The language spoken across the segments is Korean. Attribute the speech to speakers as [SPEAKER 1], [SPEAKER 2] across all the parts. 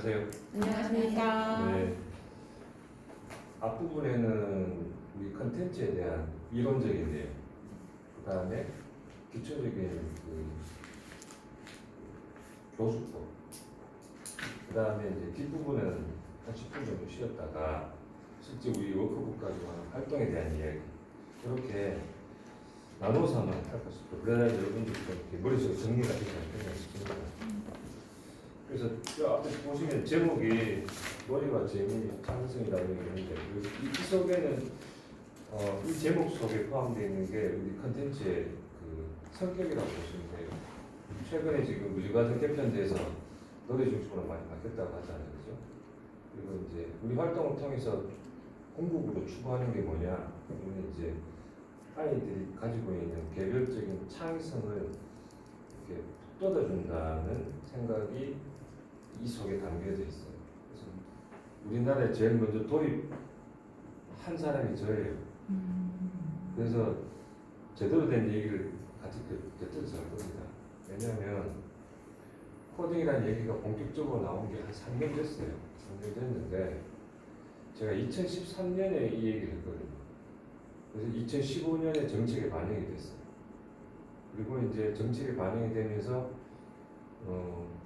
[SPEAKER 1] 안녕하세요.
[SPEAKER 2] 안녕하십니까.
[SPEAKER 1] 네. 앞부분에는 우리 컨텐츠에 대한 이론적인 내용, 그 다음에 기초적인 그 교수법, 그 다음에 이제 뒷부분은 한 10분 정도 쉬었다가 실제 우리 워크북 가지고 하는 활동에 대한 이야기, 이렇게 나눠서 한번 할 것입니다. 그래야 여러분들도 이렇게 머릿속에 정리가 되지 않겠나 싶습니다. 그래서 저 앞에 보시면 제목이 머리와 재미, 창의성이라고 있는데 이 속에는 이 제목 속에 포함되어 있는 게 우리 컨텐츠의 그 성격이라고 보시면 돼요. 최근에 지금 물리과정 개편돼서 노래 중심으로 많이 바뀌었다고 하잖아요, 그죠? 그리고 이제 우리 활동을 통해서 궁극으로 추구하는 게 뭐냐? 그러면 이제 아이들이 가지고 있는 개별적인 창의성을 이렇게 북돋아준다는 생각이 이 속에 담겨져 있어요. 그래서 우리나라에 제일 먼저 도입한 사람이 저예요. 그래서 제대로 된 얘기를 같이 곁들여서 할 겁니다. 왜냐하면 코딩이라는 얘기가 본격적으로 나온 게 한 3년 됐어요. 3년 됐는데 제가 2013년에 이 얘기를 했거든요. 그래서 2015년에 정책에 반영이 됐어요. 그리고 이제 정책에 반영이 되면서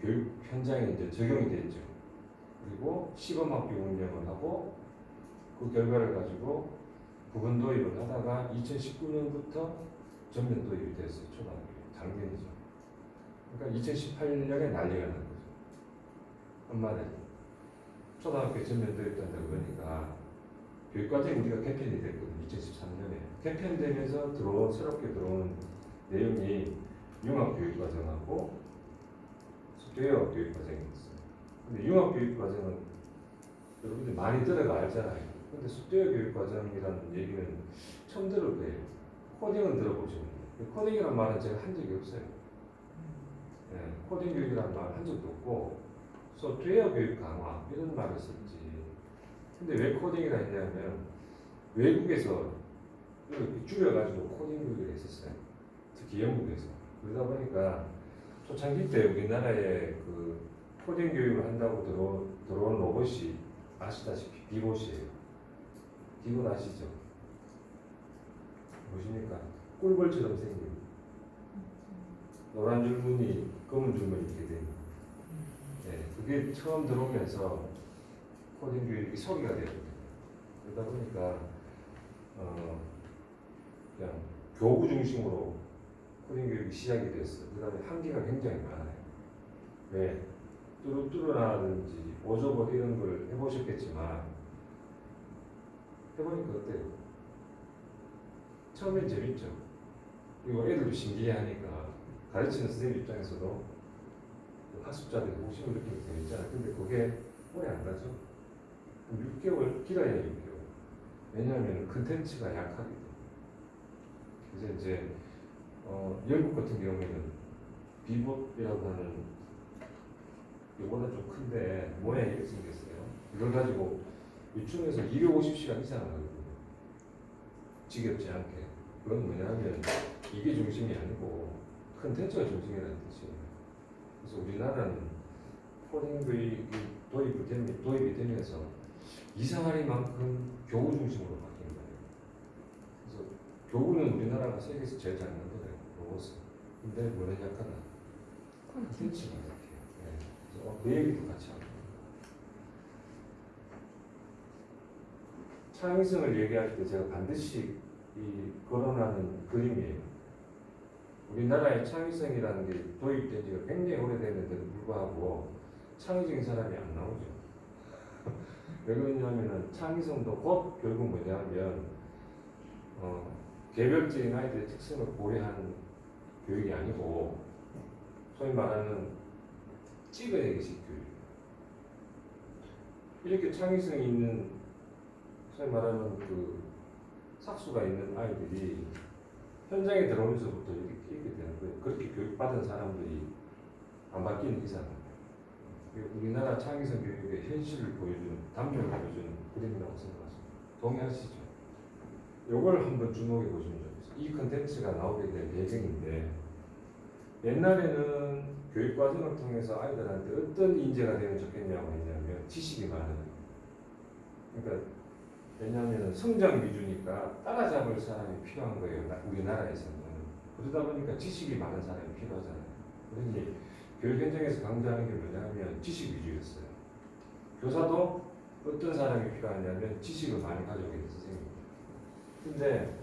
[SPEAKER 1] 교육 현장에 이제 적용이 됐죠. 그리고 시범학교 운영을 하고 그 결과를 가지고 부분 도입을 하다가 2019년부터 전면 도입이 됐어요. 초등학교에. 작년이죠. 그러니까 2018년에 난리가 난 거죠. 한마디로 초등학교에 전면 도입된다고 그러니까 교육과정이 우리가 개편이 됐거든요. 2013년에. 개편되면서 새롭게 들어오는 내용이 융합교육과정하고 수교육 교육과정이 있어요. 근데 융합교육과정은 여러분들 많이 들어가 알잖아요. 근데 숙제형 교육과정이라는 얘기는 처음 들을 거예요. 코딩은 들어보죠. 코딩이라는 말은 제가 한 적이 없어요. 네, 코딩 교육이라는 말 한 적도 없고 소프트웨어 교육 강화 이런 말을 썼지. 근데 왜 코딩이라 했냐면 외국에서 이렇게 줄여가지고 코딩 교육을 했었어요. 특히 영국에서. 그러다 보니까 초창기 때 우리나라에 그 코딩 교육을 한다고 들어온 로봇이 아시다시피 비봇이에요. 비봇 아시죠? 보십니까? 꿀벌처럼 생긴 노란 줄무늬, 검은 줄무늬 이렇게 된. 네, 그게 처음 들어오면서 코딩 교육이 소리가 되거든요. 그러다 보니까 그냥 교구 중심으로 코딩 교육이 시작이 됐어요. 그다음에 한계가 굉장히 많아요. 왜? 뚜루뚜루라든지 오저봇 이런 걸 해보셨겠지만 해보니까 어때요? 처음엔 재밌죠. 그리고 애들도 신기해하니까 가르치는 선생님 입장에서도 학습자들이 호기심을 느끼면 재밌잖아요. 근데 그게 오래 안 가죠. 6개월 길어야 6개월. 왜냐하면 컨텐츠가 약하거든요. 그래서 이제 영국 같은 경우에는 비봇이라고 하는 요거는 좀 큰데 모양이 이렇게 생겼어요. 이걸 가지고 유치원에서 250시간 이상을 하거든요. 지겹지 않게. 그건 뭐냐면 이게 중심이 아니고 컨텐츠가 중심이라는 뜻이에요. 그래서 우리나라는 코딩 교육이 도입이 되면서 이상하리만큼 교구 중심으로 바뀐 거예요. 그래서 교구는 우리나라가 세계에서 제일 잘 만들어요. 로봇은. 근데 뭐는 약하다. 컨텐츠가 약해요. 네. 그래서 그 얘기도 같이 하고. 창의성을 얘기할 때 제가 반드시 거론하는 그림이에요. 우리나라의 창의성이라는 게 도입된 지가 굉장히 오래됐는데도 불구하고 창의적인 사람이 안 나오죠. 왜 그러냐면은 창의성도 곧 결국 뭐냐면 개별적인 아이들의 특성을 고려하는 교육이 아니고 소위 말하는 찍어내기식 교육. 이렇게 창의성이 있는 소위 말하는 그 삭수가 있는 아이들이 현장에 들어오면서부터 이렇게 되는 거예요. 그렇게 교육받은 사람들이 안 바뀌는 이상 우리나라 창의성 교육의 현실을 보여주는, 담력을 보여주는 그림이라고 생각하십니다. 동의하시죠? 요걸 한번 주목해 보시면 좋겠어요. 이 컨텐츠가 나오게 된 배경인데 옛날에는 교육 과정을 통해서 아이들한테 어떤 인재가 되면 좋겠냐고 했냐면 지식이 많은 거. 그러니까 왜냐하면 성장 위주니까 따라잡을 사람이 필요한 거예요. 우리나라에서는. 그러다 보니까 지식이 많은 사람이 필요하잖아요. 그러니 교육 현장에서 강조하는 게 뭐냐면 지식 위주였어요. 교사도 어떤 사람이 필요하냐면 지식을 많이 가지고 있는 선생님입니다. 근데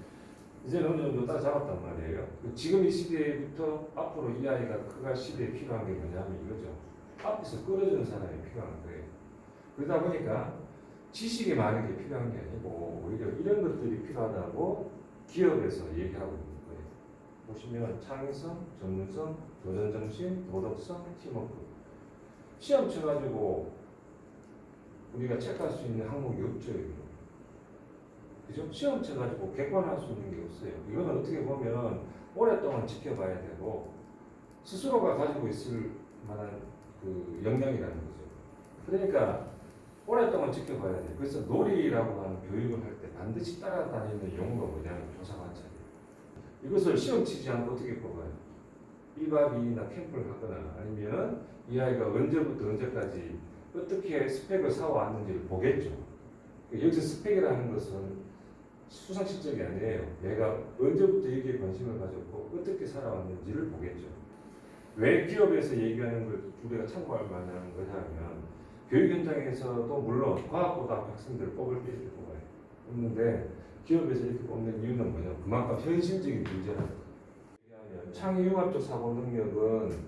[SPEAKER 1] 이제는 어느 정도 따라잡았단 말이에요. 지금 이 시대부터 앞으로 이 아이가 그갈 시대에 필요한 게 뭐냐면 이거죠. 앞에서 끌어주는 사람이 필요한 거예요. 그러다 보니까 지식이 많은 게 필요한 게 아니고 오히려 이런 것들이 필요하다고 기업에서 얘기하고 있는 거예요. 보시면 창의성, 전문성, 도전정신, 도덕성, 팀워크. 시험 쳐가지고 우리가 체크할 수 있는 항목이 없죠. 이거. 그죠? 시험 쳐가지고 객관할 수 있는 게 없어요. 이거는 어떻게 보면 오랫동안 지켜봐야 되고 스스로가 가지고 있을 만한 그 역량이라는 거죠. 그러니까 오랫동안 지켜봐야 돼요. 그래서 놀이라고 하는 교육을 할 때 반드시 따라다니는 용어가 뭐냐면 교사 관찰이에요. 이것을 시험 치지 않고 어떻게 뽑아요? 1박 2일이나 캠프를 하거나 아니면 이 아이가 언제부터 언제까지 어떻게 스펙을 쌓아왔는지를 보겠죠. 여기서 스펙이라는 것은 수상실적이 아니에요. 내가 언제부터 여기에 관심을 가졌고 어떻게 살아왔는지를 보겠죠. 왜 기업에서 얘기하는 걸 우리가 참고할 만한 거냐면 교육 현장에서도 물론 과학고등학교 학생들을 뽑을 때 이렇게 뽑아요. 뽑는데 기업에서 이렇게 뽑는 이유는 뭐냐? 그만큼 현실적인 문제라는 거예요. 창의융합적 사고 능력은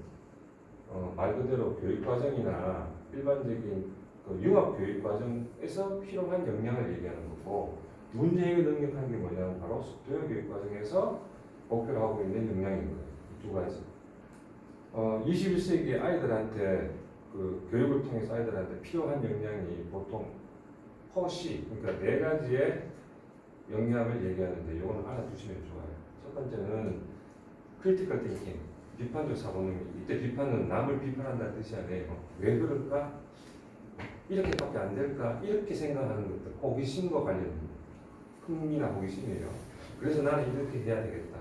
[SPEAKER 1] 말 그대로 교육과정이나 일반적인 그 융합교육과정에서 필요한 역량을 얘기하는 거고 문제해결 능력하는 게 뭐냐면 바로 속도형 교육과정에서 목표로 하고 있는 역량인 거예요. 이 두 가지. 21세기 아이들한테 그 교육을 통해서 아이들한테 필요한 역량이 보통 허시, 그러니까 네 가지의 역량을 얘기하는데 이거는 알아두시면 좋아요. 첫 번째는 크리티컬 띵킹, 비판적 사고능력. 이때 비판은 남을 비판한다는 뜻이 아니에요. 왜 그럴까? 이렇게밖에 안 될까? 이렇게 생각하는 것들, 호기심과 관련된 흥미나 호기심이에요. 그래서 나는 이렇게 해야 되겠다.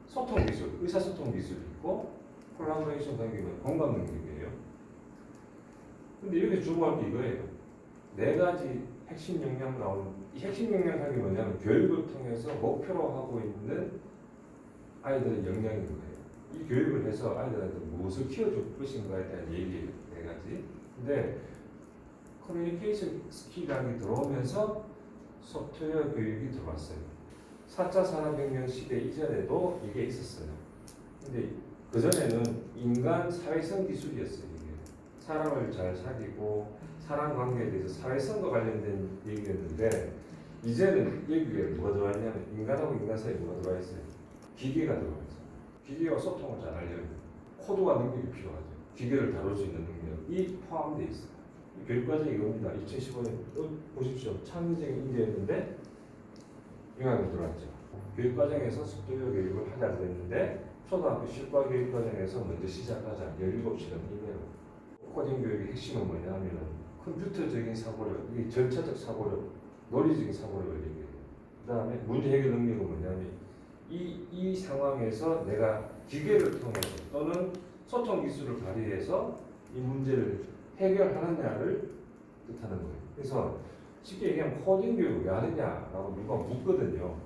[SPEAKER 1] 소통 기술, 의사소통 기술이 있고 콜라보레이션 관계는 공감 능력이에요. 근데 여기 주목할 게 이거예요. 네 가지 핵심 역량 나오는 이 핵심 역량이 뭐냐면 교육을 통해서 목표로 하고 있는 아이들의 역량인 거예요. 이 교육을 해서 아이들한테 무엇을 키워줄 것인가에 대한 얘기예요. 네 가지. 근데 커뮤니케이션 스킬이라는 게 들어오면서 소프트웨어 교육이 들어왔어요. 4차 산업혁명 시대 이전에도 이게 있었어요. 근데 그전에는 인간 사회성 기술이었어요. 이게. 사람을 잘 사귀고 사람 관계에 대해서 사회성과 관련된 얘기였는데 이제는 여기에 뭐가 들어왔냐면 인간하고 인간 사이에 뭐가 들어와 있어요? 기계가 들어와 있어요. 기계와 소통을 잘 하려면 코드와 능력이 필요하죠. 기계를 다룰 수 있는 능력이 포함되어 있어요. 교육과정이 이겁니다. 2015년 보십시오. 창의적인 인재였는데 융합이 들어왔죠. 교육과정에서 속도적 교육을 하자 그랬는데 초등학교 실과 교육과정에서 먼저 시작하자. 17시간 이내로. 코딩 교육의 핵심은 뭐냐 하면 컴퓨터적인 사고력, 이 절차적 사고력, 논리적인 사고력을 얘기해요. 그 다음에 문제 해결 능력은 뭐냐면 이 상황에서 내가 기계를 통해서 또는 소통 기술을 발휘해서 이 문제를 해결하느냐를 뜻하는 거예요. 그래서 쉽게 얘기하면 코딩 교육을 왜 하느냐라고 누가 묻거든요.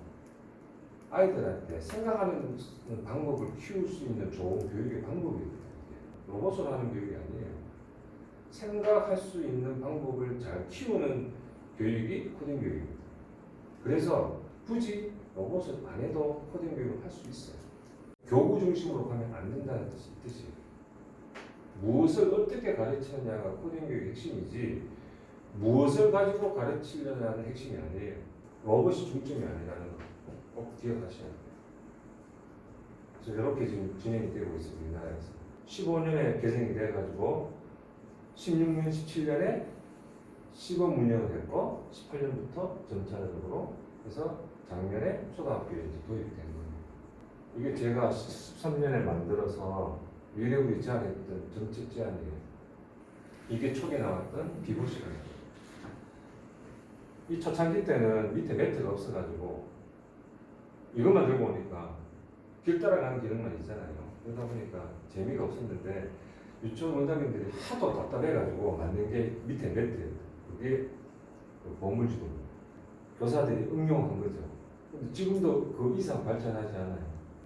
[SPEAKER 1] 아이들한테 생각하는 방법을 키울 수 있는 좋은 교육의 방법이거든요. 로봇으로 하는 교육이 아니에요. 생각할 수 있는 방법을 잘 키우는 교육이 코딩 교육입니다. 그래서 굳이 로봇을 안 해도 코딩 교육을 할 수 있어요. 교구 중심으로 가면 안 된다는 뜻이에요. 무엇을 어떻게 가르치느냐가 코딩 교육의 핵심이지 무엇을 가지고 가르치려는 핵심이 아니에요. 로봇이 중점이 아니라는 거 꼭 기억하셔야 돼요. 그래서 이렇게 지금 진행이 되고 있습니다. 우리나라에서 15년에 개정이 돼가지고 16년, 17년에 시범 운영을 했고 18년부터 전차적으로 해서 작년에 초등학교에 이제 도입된 거예요. 이게 제가 13년에 만들어서 미래부에 제안했던 정책 제안이에요. 이게 초기에 나왔던 비보 시간이에요. 이 초창기 때는 밑에 매트가 없어가지고 이것만 들고 오니까 길 따라가는 기능만 있잖아요. 그러다 보니까 재미가 없었는데 유치원 원장님들이 하도 답답해가지고 만든 게 밑에 매트예요. 그게 그 보물지도입니다. 교사들이 응용한 거죠. 근데 지금도 그 이상 발전하지 않아요.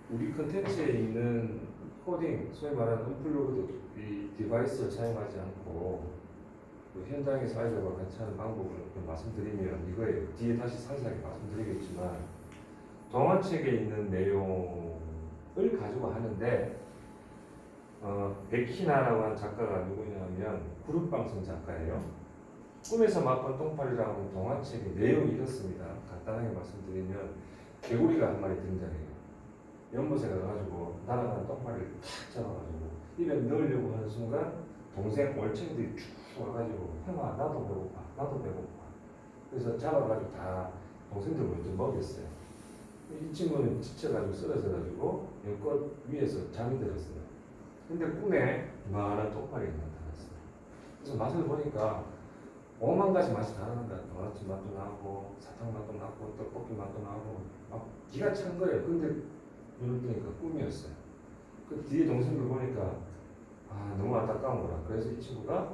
[SPEAKER 1] 우리 컨텐츠에 있는 코딩, 소위 말하는 언플러그드 이 디바이스를 사용하지 않고 그 현장에서 아이들과 같이 하는 방법을 좀 말씀드리면 이거예요. 뒤에 다시 상세하게 말씀드리겠지만 동화책에 있는 내용을 가지고 하는데 백희나라고 하는 작가가 누구냐면 그룹방송 작가예요. 꿈에서 맛본 똥파리라고 하는 동화책의 내용이 이렇습니다. 간단하게 말씀드리면 개구리가 한 마리 등장해요. 연못에 가가지고 날아가는 똥파리를 탁 잡아가지고 입에 넣으려고 하는 순간 동생 올챙이들이 쭉 와가지고 형아 나도 배고파 나도 배고파 그래서 잡아가지고 다 동생들 먼저 먹였어요. 이 친구는 지쳐가지고 쓰러져가지고 연꽃 위에서 잠이 들었어요. 근데 꿈에 이만한 똥파리가 나타났어요. 그래서 맛을 보니까 5만 가지 맛이 다 나는 거야. 도넛 맛도 나고 사탕 맛도 나고 떡볶이 맛도 나고 막 기가 찬 거예요. 근데 눈을 뜨니까 꿈이었어요. 그 뒤에 동생들 보니까 너무 안타까운 거라. 그래서 이 친구가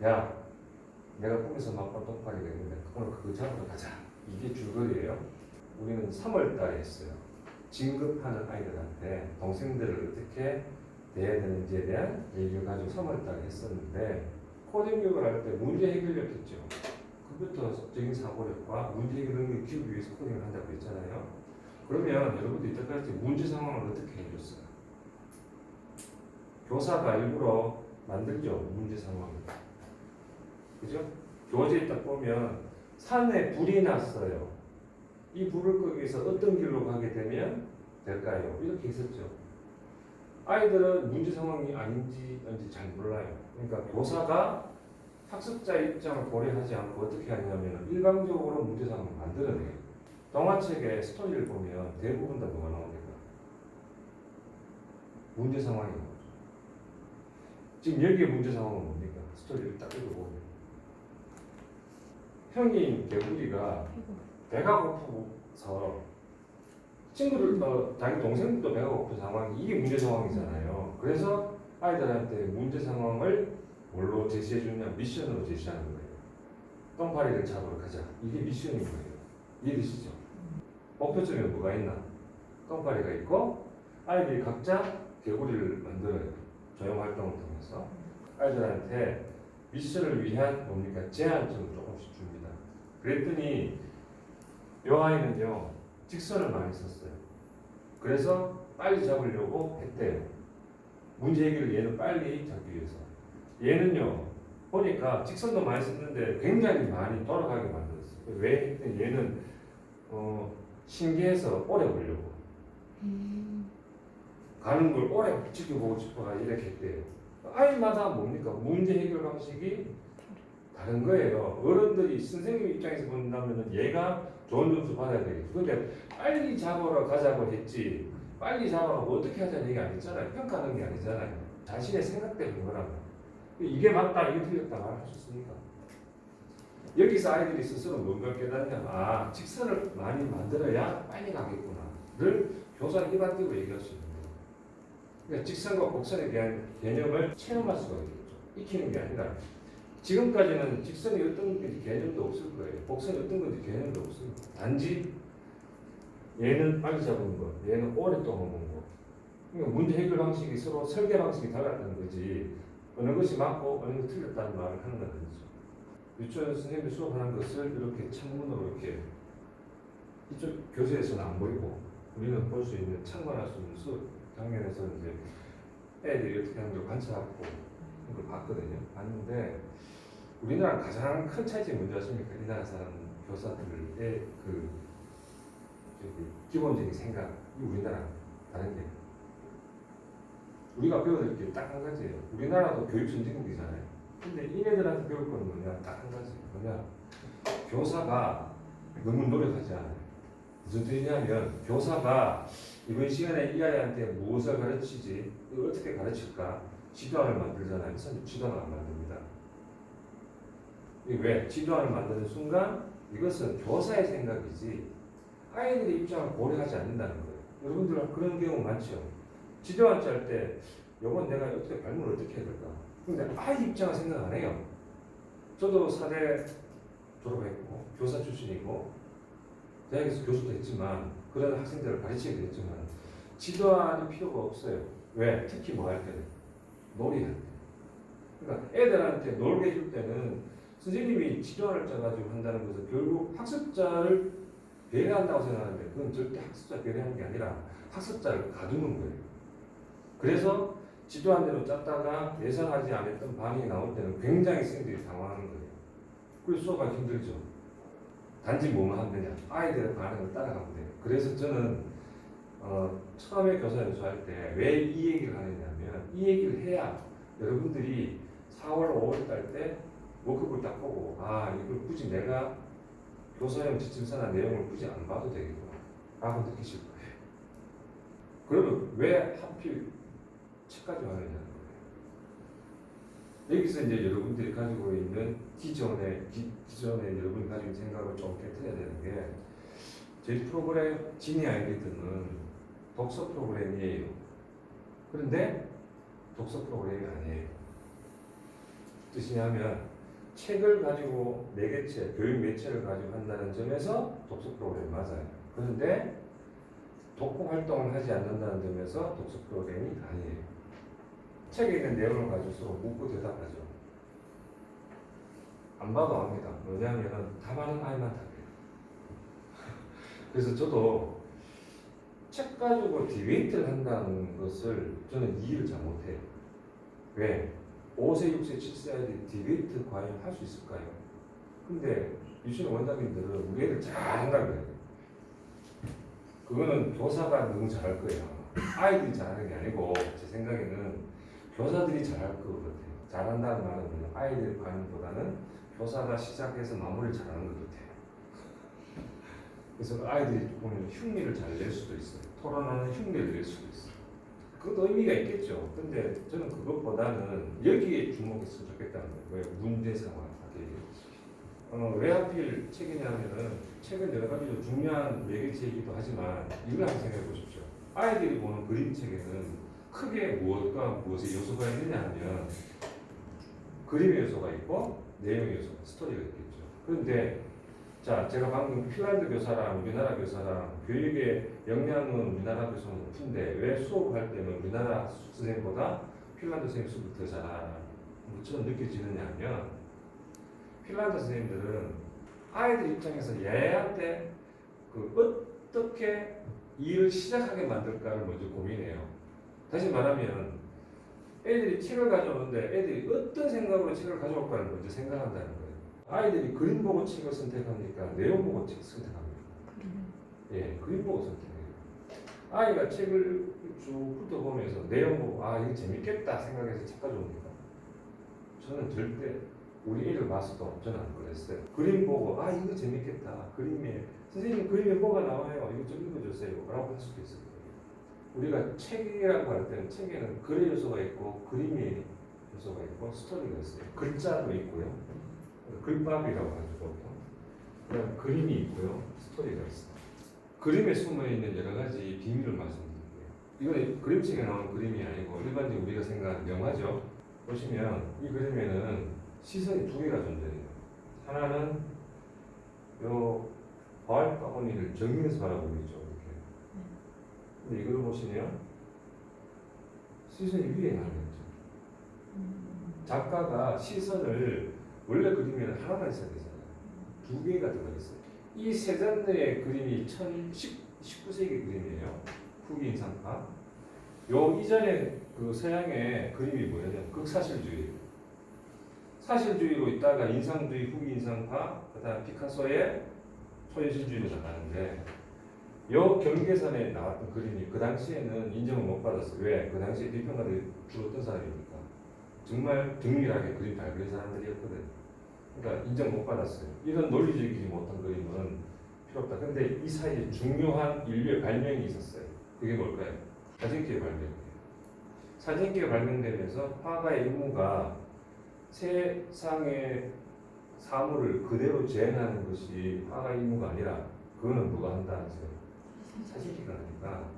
[SPEAKER 1] 야 내가 꿈에서 맛본 똥파리가 있는데 그걸 그거 잡으러 가자. 이게 줄거리예요. 우리는 3월 달에 했어요. 진급하는 아이들한테 동생들을 어떻게 대해야 되는지에 대한 얘기를 가지고 3월 달에 했었는데 코딩 교육을 할 때 문제 해결력 있죠. 컴퓨터적인 사고력과 문제 해결 능력을 키우기 위해서 코딩을 한다고 했잖아요. 그러면 여러분들 이때까지 문제 상황을 어떻게 해줬어요? 교사가 일부러 만들죠. 문제 상황을. 그죠? 교재에 딱 보면 산에 불이 났어요. 이 불을 끄기 위해서 어떤 길로 가게 되면 될까요? 이렇게 했었죠. 아이들은 문제 상황이 아닌지 잘 몰라요. 그러니까 교사가 학습자 입장을 고려하지 않고 어떻게 하냐면 일방적으로 문제 상황을 만들어내요. 동화책의 스토리를 보면 대부분 다 뭐가 나옵니까? 문제 상황이 나오죠. 지금 여기에 문제 상황은 뭡니까? 스토리를 딱 읽어보면 형인 개구리가 배가 고프서 친구들, 자기 동생들도 배가 고픈 상황이 이게 문제 상황이잖아요. 그래서 아이들한테 문제 상황을 뭘로 제시해주냐? 미션으로 제시하는 거예요. 똥파리를 잡으러 가자. 이게 미션인 거예요. 이해되시죠? 목표점에 뭐가 있나? 똥파리가 있고 아이들이 각자 개구리를 만들어요. 조형 활동을 통해서 아이들한테 미션을 위한 뭡니까? 제한점을 조금씩 줍니다. 그랬더니 이 아이는요 직선을 많이 썼어요. 그래서 빨리 잡으려고 했대요. 문제 해결을 얘는 빨리 잡기 위해서. 얘는요 보니까 직선도 많이 썼는데 굉장히 많이 돌아가게 만들었어요. 왜 했더니 얘는 신기해서 오래 보려고 가는 걸 오래 지켜보고 싶어가 이렇게 했대요. 아이마다 뭡니까? 문제 해결 방식이 다른 거예요. 어른들이 선생님 입장에서 본다면 얘가 좋은 점수 받아야 되겠죠. 근데 빨리 잡으러 가자고 했지 빨리 잡아가고 어떻게 하자는 얘기 아니잖아요. 평가하는 게 아니잖아요. 자신의 생각대로 된 거라고. 이게 맞다 이게 틀렸다 말할 수 있습니까? 여기서 아이들이 스스로 뭔가 깨닫냐면 직선을 많이 만들어야 빨리 가겠구나를 교사는 입안대로 얘기할 수 있는 거예요. 그러니까 직선과 곡선에 대한 개념을 체험할 수가 있겠죠. 익히는 게 아니라 지금까지는 직선이 어떤 건지 개념도 없을 거예요. 곡선이 어떤 건지 개념도 없습니다. 단지 얘는 빨리 잡은 거, 얘는 오랫동안 본 거. 그러니까 문제 해결 방식이 서로 설계 방식이 달랐다는 거지 어느 것이 맞고 어느 것이 틀렸다는 말을 하는 건 아니죠. 유치원 선생님이 수업하는 것을 이렇게 창문으로 이렇게 이쪽 교재에서는 안 보이고 우리는 볼 수 있는 참관할 수 있는 수업 장면에서 이제 애들이 어떻게 하는 걸 관찰하고 그걸 봤거든요. 봤는데 우리나라 가장 큰 차이점이 뭔지 아십니까? 이 나라 사람 교사들의 그 기본적인 생각이 우리나라 다른 게 우리가 배워야 될 게 딱 한 가지예요. 우리나라도 교육 선진국이잖아요. 근데 이네들한테 배울 거는 뭐냐? 딱 한 가지. 뭐냐? 교사가 너무 노력하지 않아요. 무슨 뜻이냐면 교사가 이번 시간에 이 아이한테 무엇을 가르치지? 이걸 어떻게 가르칠까? 지도안을 만들잖아요. 선생님 지도안을 안 만듭니다. 왜? 지도안을 만드는 순간 이것은 교사의 생각이지 아이들의 입장을 고려하지 않는다는 거예요. 여러분들 그런 경우 많죠. 지도안 짤 때 이건 내가 어떻게 발문을 어떻게 해야 될까? 근데 아이 입장은 생각 안 해요. 저도 사대 졸업했고 교사 출신이고 대학에서 교수도 했지만 그런 학생들을 가르치기도 했지만 지도안이 필요가 없어요. 왜? 특히 뭐 할 때는 놀이할 때. 그러니까 애들한테 놀게 해줄 때는 선생님이 지도안을 짜가지고 한다는 것은 결국 학습자를 배려한다고 생각하는데 그건 절대 학습자 배려하는 게 아니라 학습자를 가두는 거예요. 그래서 지도안대로 짰다가 예상하지 않았던 반응이 나올 때는 굉장히 선생님들이 당황하는 거예요. 그래서 수업하기 힘들죠. 단지 뭐만 하면 되냐? 아이들의 반응을 따라가면 돼요. 그래서 저는 처음에 교사 연수할 때 왜 이 얘기를 하느냐면 이 얘기를 해야 여러분들이 4월, 5월 달 때 워크북을 딱 보고 아 이걸 굳이 내가 교사용 지침서나 내용을 굳이 안 봐도 되겠구나 라고 느끼실 거예요. 그러면 왜 하필 책까지 하느냐는 거예요. 여기서 이제 여러분들이 가지고 있는 기존에 여러분이 가지고 있는 생각을 좀 깨트려야 되는 게 저희 프로그램 지니 아이디어는 독서 프로그램이에요. 그런데 독서 프로그램이 아니에요. 뜻이냐면 책을 가지고 매개체, 교육 매체를 가지고 한다는 점에서 독서 프로그램이 맞아요. 그런데 독후 활동을 하지 않는다는 점에서 독서 프로그램이 아니에요. 책에 있는 내용을 가지고 묻고 대답하죠. 안 봐도 압니다. 왜냐하면 답하는 아이만 답해요. 그래서 저도 책 가지고 디베이트를 한다는 것을 저는 이해를 잘 못해요. 왜? 5세, 6세, 7세 아이들이 디베이트 과연 할 수 있을까요? 근데 유치원 원장님들은 우리 애들 잘한다고 그래요. 그거는 교사가 너무 잘할 거예요. 아이들이 잘하는 게 아니고 제 생각에는 교사들이 잘할 것 같아요. 잘한다는 말은 아이들의 반응보다는 교사가 시작해서 마무리를 잘하는 것 같아요. 그래서 아이들이 보면 흉내를 잘 낼 수도 있어요. 토론하는 흉내를 낼 수도 있어요. 그것도 의미가 있겠죠. 근데 저는 그것보다는 여기에 주목했으면 좋겠다는 거예요. 왜 문제 상황 왜 하필 책이냐면은 책은 여러 가지로 중요한 매개체이기도 하지만 이걸 한번 생각해 보십시오. 아이들이 보는 그림책에는 크게 무엇과 무엇의 요소가 있느냐 하면 그림의 요소가 있고 내용의 요소가 스토리가 있겠죠. 그런데 자, 제가 방금 핀란드 교사랑 우리나라 교사랑 교육의 역량은 우리나라 교사는 높은데 왜 수업할 때는 우리나라 선생님보다 핀란드 선생님 수업을 더 잘하는 것처럼 느껴지느냐 하면 핀란드 선생님들은 아이들 입장에서 얘한테 어떻게 일을 시작하게 만들까를 먼저 고민해요. 다시 말하면 애들이 책을 가져오는데 애들이 어떤 생각으로 책을 가져올까를 먼저 생각한다는 거예요. 아이들이 그림 보고 책을 선택합니까? 내용 보고 책을 선택합니까? 예, 그림 보고 선택해요. 아이가 책을 쭉 훑어보면서 내용 보고 아 이거 재밌겠다 생각해서 책 가져옵니까? 저는 절대 우리 애를 봐서도 저는 안 그랬어요. 그림 보고 아 이거 재밌겠다. 그림에 선생님 그림에 뭐가 나와요? 이거 좀 읽어주세요. 라고 할 수도 있을 거예요. 우리가 책이라고 할 때는 책에는 글의 요소가 있고 그림의 요소가 있고 스토리가 있어요. 글자도 있고요. 글밥이라고 하죠. 그다음 그림이 있고요. 스토리가 있어요. 그림에 숨어있는 여러 가지 비밀을 말씀드릴게요. 이건 그림책에 나오는 그림이 아니고 일반적으로 우리가 생각하는 영화죠. 보시면 이 그림에는 시선이 두 개가 존재해요. 하나는 요 바알바구니를 정면에서 바라보고 있죠. 이렇게. 근데 이걸 보시면 시선이 위에 나와 있죠. 작가가 시선을 원래 그림에는 하나만 있어야 되잖아요. 두 개가 들어있어요. 이 세 장의 그림이 19세기 그림이에요. 후기 인상파. 요 이전에 그 서양의 그림이 뭐냐면 극사실주의. 사실주의로 있다가 인상주의, 후기 인상파, 그다음 피카소의 초현실주의로 나가는데 요 경계선에 나왔던 그림이 그 당시에는 인정을 못 받았어요. 왜? 그 당시에 비평가들이 주로 어떤 사람입니까? 정말 등밀하게 그림 잘 그린 사람들이었거든. 그러니까 인정 못 받았어요. 이런 논리적이지 못한 그림은 필요 없다. 근데 이 사이에 중요한 인류의 발명이 있었어요. 그게 뭘까요? 사진기의 발명이에요. 사진기가 발명되면서 화가의 임무가 세상의 사물을 그대로 재현하는 것이 화가의 임무가 아니라 그거는 누가 한다 하세요? 사진기가 하니까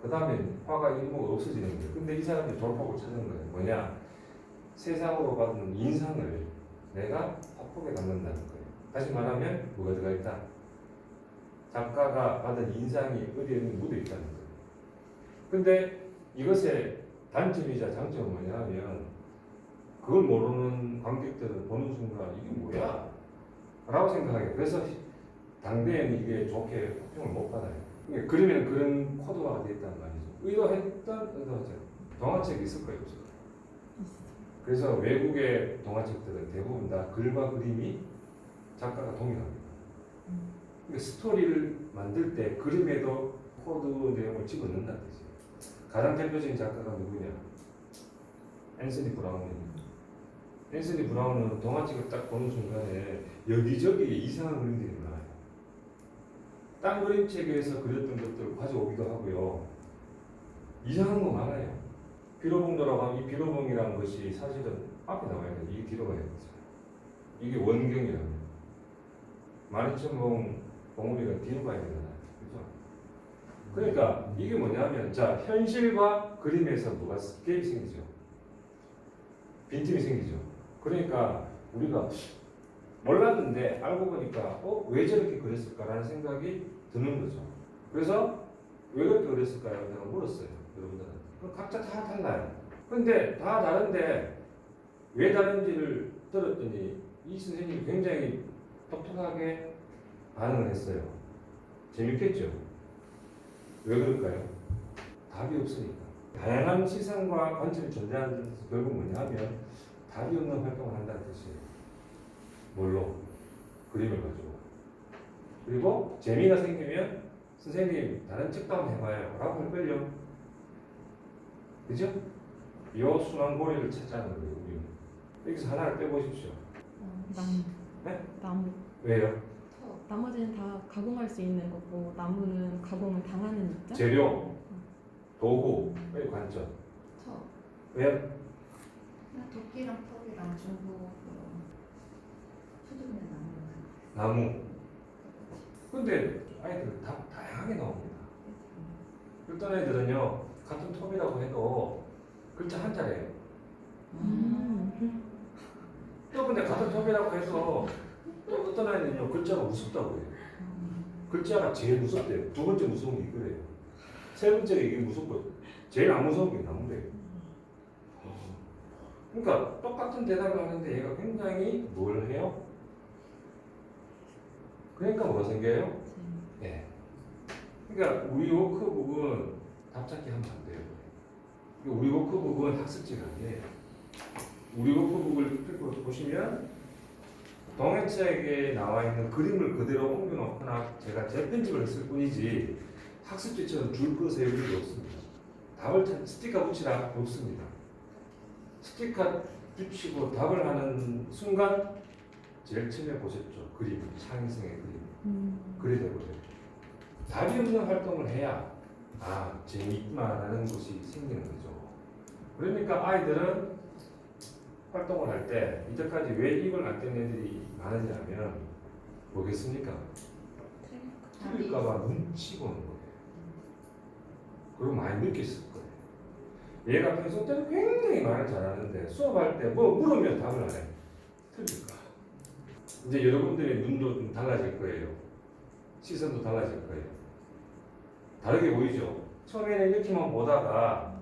[SPEAKER 1] 그 다음에 화가 일부가 없어지는 거예요. 근데 이 사람들이 돌파구를 찾는 거예요. 뭐냐? 세상으로 받는 인상을 내가 화폭에 담는다는 거예요. 다시 말하면 뭐가 들어가 있다? 작가가 받은 인상이 어디에는 묻어 있다는 거예요. 근데 이것의 단점이자 장점은 뭐냐 하면 그걸 모르는 관객들은 보는 순간 이게 뭐야? 라고 생각해요. 그래서 당대에는 이게 좋게 호평을 못 받아요. 그러니까 그림에는 그런 코드화가 되어 있단 말이죠. 의도했던 의도하지 동화책이 있을 거예요. 없을 거예요. 그래서 외국의 동화책들은 대부분 다 글과 그림이 작가가 동일합니다. 그러니까 스토리를 만들 때 그림에도 코드 내용을 집어넣는다는 뜻이에요. 가장 대표적인 작가가 누구냐? 앤서니 브라운입니다. 앤서니 브라운은 동화책을 딱 보는 순간에 여기저기 이상한 그림들이 많아요. 딴 그림책에서 그렸던 것들을 가져오기도 하고요. 이상한 거 많아요. 비로봉도라고 하면 이 비로봉이라는 것이 사실은 앞에 나와야 되는데 이게 뒤로 가야 되잖아요. 이게 원경이랍니다. 만이천봉 봉우리가 뒤로 가야 되잖아요. 그렇죠? 그러니까 이게 뭐냐면 자 현실과 그림에서 뭐가 갭이 생기죠. 빈틈이 생기죠. 그러니까 우리가 몰랐는데 알고 보니까 왜 저렇게 그랬을까라는 생각이 드는 거죠. 그래서 왜 그렇게 그랬을까요? 내가 물었어요. 여러분들한테. 그럼 각자 다 달라요. 근데 다 다른데 왜 다른지를 들었더니 이 선생님이 굉장히 똑똑하게 반응을 했어요. 재밌겠죠? 왜 그럴까요? 답이 없으니까. 다양한 시선과 관점이 존재하는 데서 결국 뭐냐 하면 답이 없는 활동을 한다는 뜻이에요. 뭘로? 그림을 가지고. 그리고 재미가 생기면 선생님 다른 책도 한번 해봐요 라고 할걸요. 그죠? 이 순환 고리를 찾자는 거예요. 우리는. 여기서 하나를 빼보십시오.
[SPEAKER 2] 나무.
[SPEAKER 1] 네?
[SPEAKER 2] 나무.
[SPEAKER 1] 왜요?
[SPEAKER 2] 나머지는 다 가공할 수 있는 거고 나무는 가공을 당하는 입장.
[SPEAKER 1] 재료, 도구, 의 관점. 왜요?
[SPEAKER 3] 그냥 도끼랑 턱이랑 중국 수준의 나무.
[SPEAKER 1] 나무. 근데 아이들 다 다양하게 나옵니다. 어떤 애들은요 같은 톱이라고 해도 글자 한자래요. 또 근데 같은 톱이라고 해서 또 어떤 아이는요 글자가 무섭다고 해요. 글자가 제일 무섭대요. 두 번째 무서운 게 이거예요. 세 번째가 이게 무섭고 제일 안 무서운 게 나무래요. 그러니까 똑같은 대답을 하는데 얘가 굉장히 뭘 해요? 그러니까 뭐가 생겨요? 네. 그러니까 우리 워크북은 답찾기 하면 안 돼요. 우리 워크북은 학습지가 아니에요. 우리 워크북을 보시면 동해책에 나와 있는 그림을 그대로 옮겨놓거나 제가 재편집을 했을 뿐이지 학습지처럼 줄 그어서 세울 일이 없습니다. 답을 스티커 붙이라 없습니다. 스티커 붙이고 답을 하는 순간 제일 처음에 보셨죠? 그림, 창의성의 그림. 그리 되거든요. 답이 없는 활동을 해야 재미있구나라는 것이 생기는 거죠. 그러니까 아이들은 활동을 할 때 이때까지 왜 이걸 안 떼는 애들이 많으냐면 뭐겠습니까? 틀릴까봐 눈치 보는 거예요. 그리고 많이 느꼈을 거예요. 얘가 평소 때는 굉장히 말을 잘하는데 수업할 때 뭐 물으면 답을 안 해. 틀릴까? 이제 여러분들의 눈도 좀 달라질 거예요. 시선도 달라질 거예요. 다르게 보이죠? 처음에는 이렇게만 보다가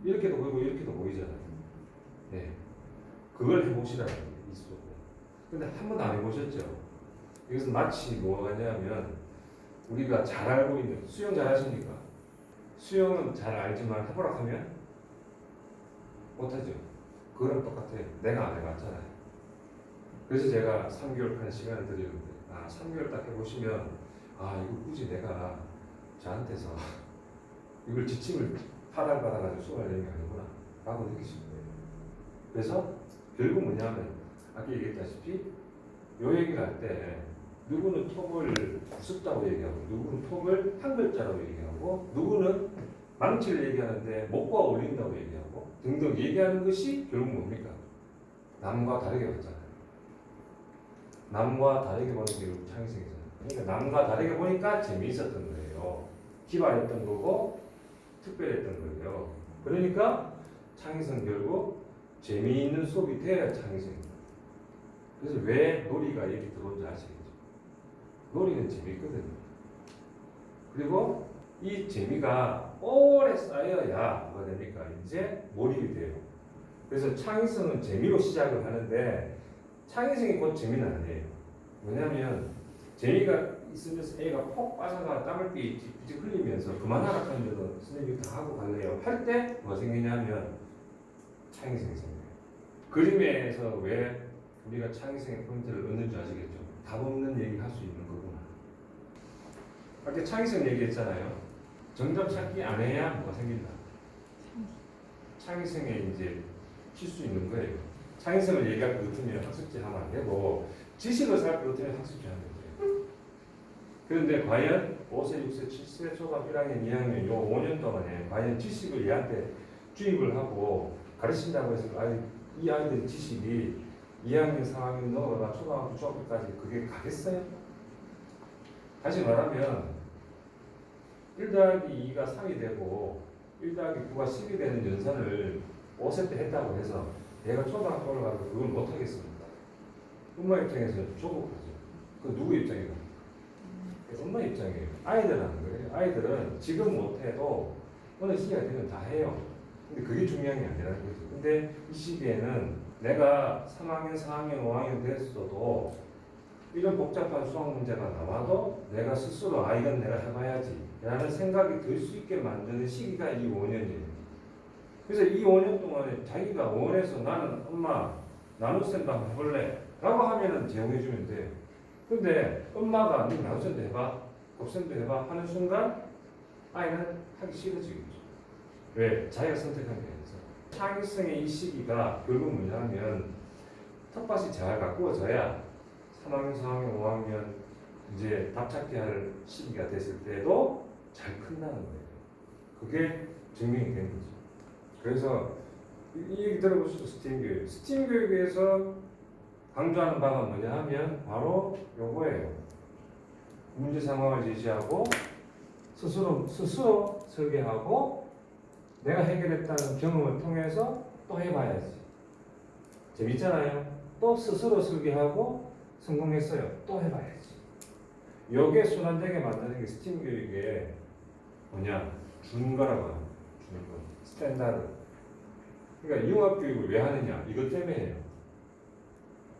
[SPEAKER 1] 이렇게도 보이고 이렇게도 보이잖아요. 네. 그걸 해보시라는 거예요. 이 수업은. 근데 한 번도 안 해보셨죠? 이것은 마치 뭐가 하냐면 우리가 잘 알고 있는 수영 잘 하십니까? 수영은 잘 알지만 해보라 하면 못하죠. 그거랑 똑같아요. 내가 안 해봤잖아요. 그래서 제가 3개월간 시간을 드리는데 3개월 딱 해보시면 이거 굳이 내가 저한테서 이걸 지침을 하달받아가지고 수업을 내는 게 아니구나 라고 느끼실 거예요. 그래서 결국 뭐냐면 아까 얘기했다시피 요 얘기를 할 때 누구는 톱을 무섭다고 얘기하고 누구는 톱을 한 글자라고 얘기하고 누구는 망치를 얘기하는데 목과 올린다고 얘기하고 등등 얘기하는 것이 결국 뭡니까? 남과 다르게 봤잖아요. 남과 다르게 보는 게 결국 창의성이잖아요. 그러니까 남과 다르게 보니까 재미있었던 거예요. 기발했던 거고 특별했던 거예요. 그러니까 창의성 결국 재미있는 수업이 돼야 창의성입니다. 그래서 왜 놀이가 여기 들어온지 아시겠죠? 놀이는 재미있거든요. 그리고 이 재미가 오래 쌓여야 뭐가 됩니까? 이제 몰입이 돼요. 그래서 창의성은 재미로 시작을 하는데 창의성이 곧 재미는 아니에요. 왜냐하면 재미가 있으면서 애가 폭 빠져가 땀을 삐직 흘리면서 그만하라 하는데도 선생님이 다 하고 갈래요. 할 때 뭐 생기냐면 창의성이 생겨요. 그림에서 왜 우리가 창의성의 포인트를 얻는지 아시겠죠? 답 없는 얘기 할 수 있는 거구나. 아까 창의성 얘기했잖아요. 정답 찾기 안 해야 뭐가 생긴다. 창의성에 이제 칠 수 있는 거예요. 창의성을 얘기할 것 같으면 학습지 하면 안 되고 지식을 살 것 같으면 학습지 하면 돼요. 그런데 과연 5세, 6세, 7세, 초등 1학년, 2학년 요 5년 동안에 과연 지식을 얘한테 주입을 하고 가르친다고 해서 이 아이들의 지식이 2학년, 3학년 넘어가 초등학교, 중학교까지 그게 가겠어요? 다시 말하면 1 더하기 2가 3이 되고 1 더하기 9가 10이 되는 연산을 5세 때 했다고 해서 얘가 초등학교를 가도 그걸 못하겠습니다. 엄마 입장에서는 조급하죠. 그 누구 입장이에요? 엄마 입장이에요. 아이들은 안 그래요. 아이들은 지금 못해도 어느 시기가 되면 다 해요. 근데 그게 중요한 게 아니라는 거죠. 근데 이 시기에는 내가 3학년, 4학년, 5학년 됐어도 이런 복잡한 수학 문제가 나와도 내가 스스로 이건 내가 해봐야지 라는 생각이 들 수 있게 만드는 시기가 이 5년이에요. 그래서 이 5년 동안에 자기가 원해서 나는 엄마 나눗셈도 한번 해볼래 라고 하면은 제공해주면 돼요. 근데 엄마가 네 나눗셈도 해봐 곱셈도 해봐 하는 순간 아이는 하기 싫어지겠죠. 왜? 자기가 선택한 게 아니죠. 창의성의 이 시기가 결국 뭐냐면 텃밭이 잘 가꾸어져야 3학년, 4학년, 5학년 이제 답 찾기 할 시기가 됐을 때도 잘 큰다는 거예요. 그게 증명이 된 거죠. 그래서 이 얘기 들어보시죠. 스팀 교육. 스팀 교육에서 강조하는 바가 뭐냐 하면 바로 요거예요. 문제 상황을 제시하고 스스로 설계하고 내가 해결했다는 경험을 통해서 또 해봐야지. 재밌잖아요. 또 스스로 설계하고 성공했어요. 또 해봐야지. 요게 순환되게 만드는 게 스팀 교육의 뭐냐? 준 거라고 합니다. 주는 거. 스탠다드. 그러니까 융합 교육을 왜 하느냐? 이것 때문에요.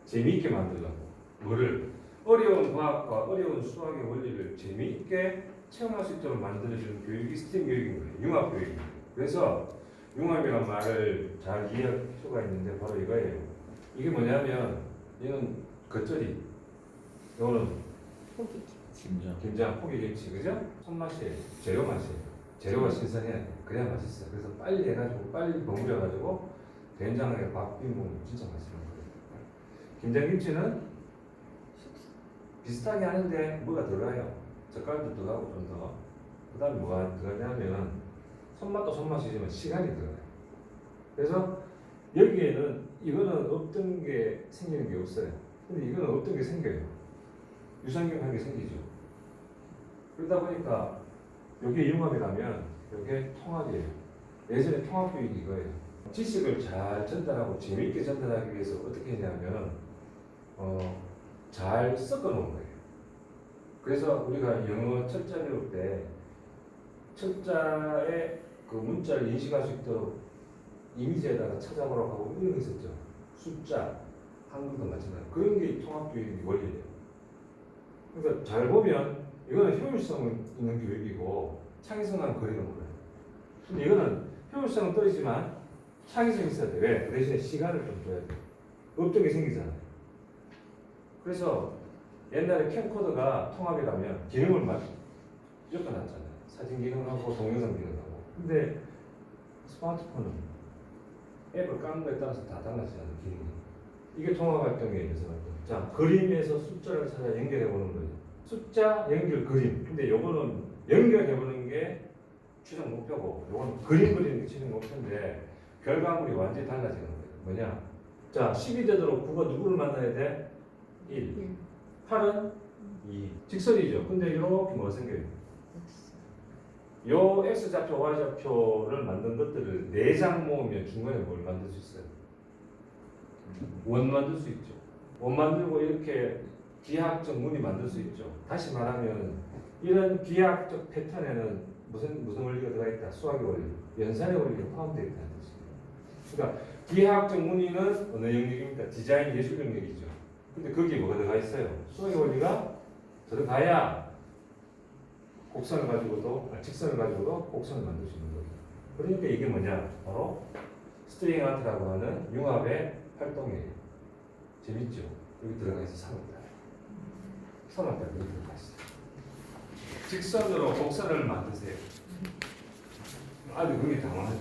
[SPEAKER 1] 재미있게 만들려고. 뭐를? 어려운 과학과 어려운 수학의 원리를 재미있게 체험할 수 있도록 만들어주는 교육이 스팀 교육인 거예요. 융합 교육입니다. 그래서 융합이라는 말을 잘 이해할 필요가 있는데 바로 이거예요. 이게 뭐냐면 이건 겉절이, 이거는 김장, 포기김치, 그죠? 손맛이에요. 재료 맛이에요. 재료가 신선해야 돼. 그래야 맛있어요. 그래서 빨리 해가지고 빨리 버무려가지고 된장에 밥 비우면 진짜 맛있는 거예요. 김장김치는 비슷하게 하는데 뭐가 들어가요? 젓갈도 들어가고 좀 더. 그 다음에 뭐가 들어가냐면 손맛도 손맛이지만 시간이 들어가요. 그래서 여기에는 이거는 없던 게 생기는 게 없어요. 근데 이거는 없던 게 생겨요. 유산균한 게 생기죠. 그러다 보니까 이게 융합이라면 이게 통합이에요. 예전에 통합교육이 이거예요. 지식을 잘 전달하고 재미있게 전달하기 위해서 어떻게 했냐면 잘 섞어 놓은 거예요. 그래서 우리가 영어 철자 배울 때 철자의 그 문자를 인식할 수 있도록 이미지에다가 찾아보라고 하고 이런 게 있었죠. 숫자, 한글도 마찬가지. 그런 게 통합교육의 원리예요. 그러니까 잘 보면 이거는 효율성 있는 교육이고 창의성은 거리는 거예요. 근데 이거는 효율성은 떨어지지만 창의성이 있어야 돼. 왜? 그 대신에 시간을 좀 줘야 돼. 없던 게 생기잖아요. 그래서 옛날에 캠코더가 통합이라면 기능을 막 엮어놨잖아요. 사진 기능하고 동영상 기능하고. 근데 스마트폰은 앱을 까는 거에 따라서 다 달라지잖아요. 기능이. 이게 통합 활동이에요. 그래서 자, 그림에서 숫자를 찾아 연결해보는 거예요. 숫자, 연결, 그림. 근데 요거는 연결해보는 게 최종 목표고 요거는 그림 그리는 게 최종 목표인데 결과물이 완전히 달라지는 거예요. 뭐냐? 자, 10이 되도록 9가 누구를 만나야 돼? 1. 8은 2. 직선이죠. 근데 이렇게 뭐 생겨요? 요 X좌표, Y좌표를 만든 것들을 4장 모으면 중간에 뭘 만들 수 있어요? 원 만들 수 있죠. 원 만들고 이렇게 기하학적 무늬 만들 수 있죠. 다시 말하면 이런 기하학적 패턴에는 무슨 원리가 들어가 있다? 수학의 원리, 연산의 원리가 포함되어 있다는 뜻입니다. 그러니까 기하학적 무늬는 어느 영역입니까? 디자인 예술 영역이죠. 근데 거기에 뭐가 들어가 있어요? 수학의 원리가 들어가야 곡선을 가지고도 직선을 가지고도 곡선을 만들 수 있는 거죠. 그러니까 이게 뭐냐? 바로 스트링 아트라고 하는 융합의 활동이에요. 재밌죠? 여기 들어가 있어 3월달. 3월달 여기 들어가 있어. 직선으로 곡선을 만드세요. 아주 그게 당황하죠.